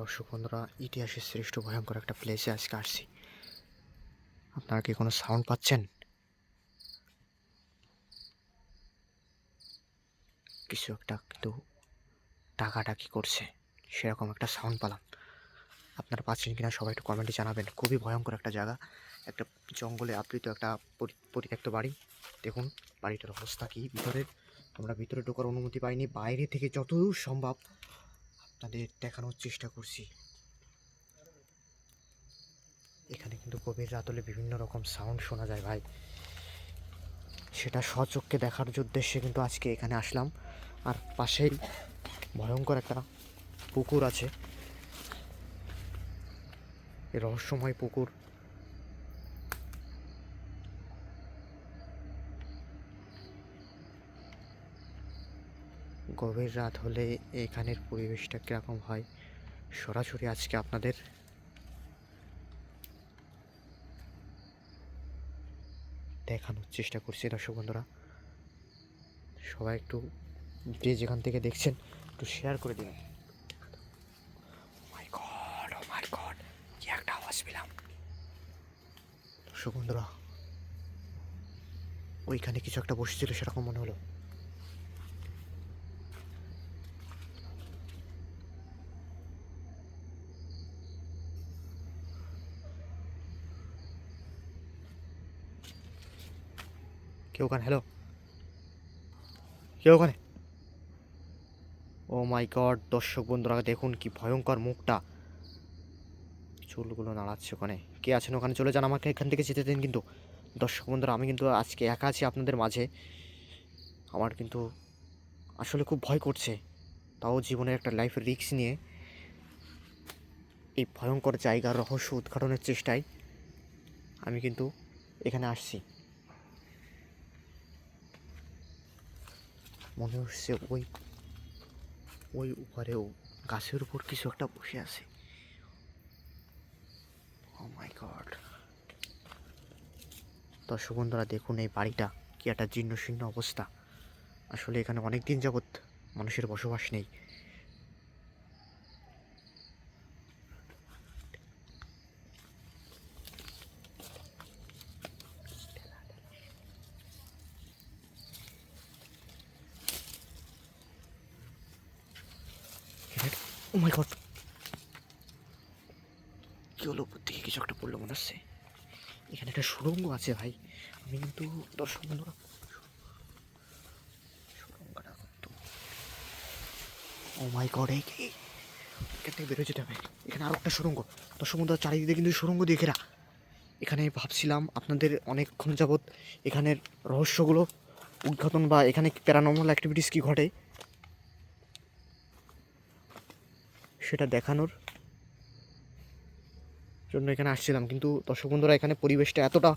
দর্শক বন্ধুরা, ইতিহাসের শ্রেষ্ঠ ভয়ঙ্কর একটা প্লেসে আজকে আসছি। আপনারা কি কোনো সাউন্ড পাচ্ছেন? কিছু একটা কিন্তু ডাকাডাকি করছে, সেরকম একটা সাউন্ড পেলাম। আপনারা পাচ্ছেন কিনা সবাই একটু কমেন্টে জানাবেন। খুবই ভয়ঙ্কর একটা জায়গা, একটা জঙ্গলে আবৃত একটা পরিত্যক্ত বাড়ি। দেখুন বাড়িটার অবস্থা কি ভিতরে। আমরা ভিতরে ঢোকার অনুমতি পাইনি, বাইরে থেকে যতদূর সম্ভব আপনাদের দেখানোর চেষ্টা করছি। এখানে কিন্তু গভীর রাত হলে বিভিন্ন রকম সাউন্ড শোনা যায় ভাই, সেটা স্বচক্ষে দেখার উদ্দেশ্যে কিন্তু আজকে এখানে আসলাম। আর পাশেই ভয়ঙ্কর একটা পুকুর আছে, এই রহস্যময় পুকুর। গভীর রাত হলে এখানের পরিবেশটা কীরকম হয় সরাসরি আজকে আপনাদের দেখানোর চেষ্টা করছি। দর্শক বন্ধুরা, সবাই একটু যে যেখান থেকে দেখছেন একটু শেয়ার করে দিন। মাই গড, ও মাই গড, কি একটা আওয়াজ পেলাম। দর্শক বন্ধুরা, ওইখানে কিছু একটা বসেছিল সেরকম মনে হলো। কেউ ওখানে? হ্যালো, কেউ ওখানে? ও মাই গড, দর্শক বন্ধুরা দেখুন কি ভয়ঙ্কর মুখটা, চুলগুলো নাড়াচ্ছে। ওখানে কে আছেন? ওখানে চলে যান, আমাকে এখান থেকে যেতে দিন। কিন্তু দর্শক বন্ধুরা, আমি কিন্তু আজকে একা আছি আপনাদের মাঝে। আমার কিন্তু আসলে খুব ভয় করছে, তাও জীবনের একটা লাইফের রিস্ক নিয়ে এই ভয়ঙ্কর জায়গার রহস্য উদ্ঘাটনের চেষ্টায় আমি কিন্তু এখানে আসছি। মনে হচ্ছে ওই ওই উপরেও গাছের উপর কিছু একটা বসে আছে। ও মাই গড, দর্শক বন্ধুরা দেখুন এই বাড়িটা কি একটা জীর্ণ শীর্ণ অবস্থা। আসলে এখানে অনেক দিন যাবৎ মানুষের বসবাস নেই। ও মাই গড, কি হলো? উপর থেকে কিছু একটা পড়লো মনে হচ্ছে। এখানে একটা সুড়ঙ্গ আছে ভাই। আমি কিন্তু দর্শক বন্ধুরা, সুড়ঙ্গটা কিন্তু, ও মাই গড, এখান থেকে বেরোয় যেতে হবে। এখানে আরও একটা সুড়ঙ্গ। দর্শক বন্ধুরা, চারিদিকে কিন্তু সুড়ঙ্গ দিয়ে ঘেরা। এখানে ভাবছিলাম আপনাদের অনেকক্ষণ যাবৎ এখানের রহস্যগুলো উদ্ঘাটন বা এখানে প্যারানর্মাল অ্যাক্টিভিটিস কী ঘটে সেটা দেখানোর জন্য এখানে আসছিলাম। কিন্তু দর্শক বন্ধুরা, এখানে পরিবেশটা এতটা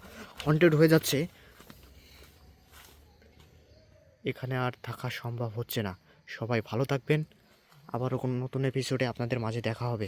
হন্টেড হয়ে যাচ্ছে, এখানে আর থাকা সম্ভব হচ্ছে না। সবাই ভালো থাকবেন, আবারও কোনো নতুন এপিসোডে আপনাদের মাঝে দেখা হবে।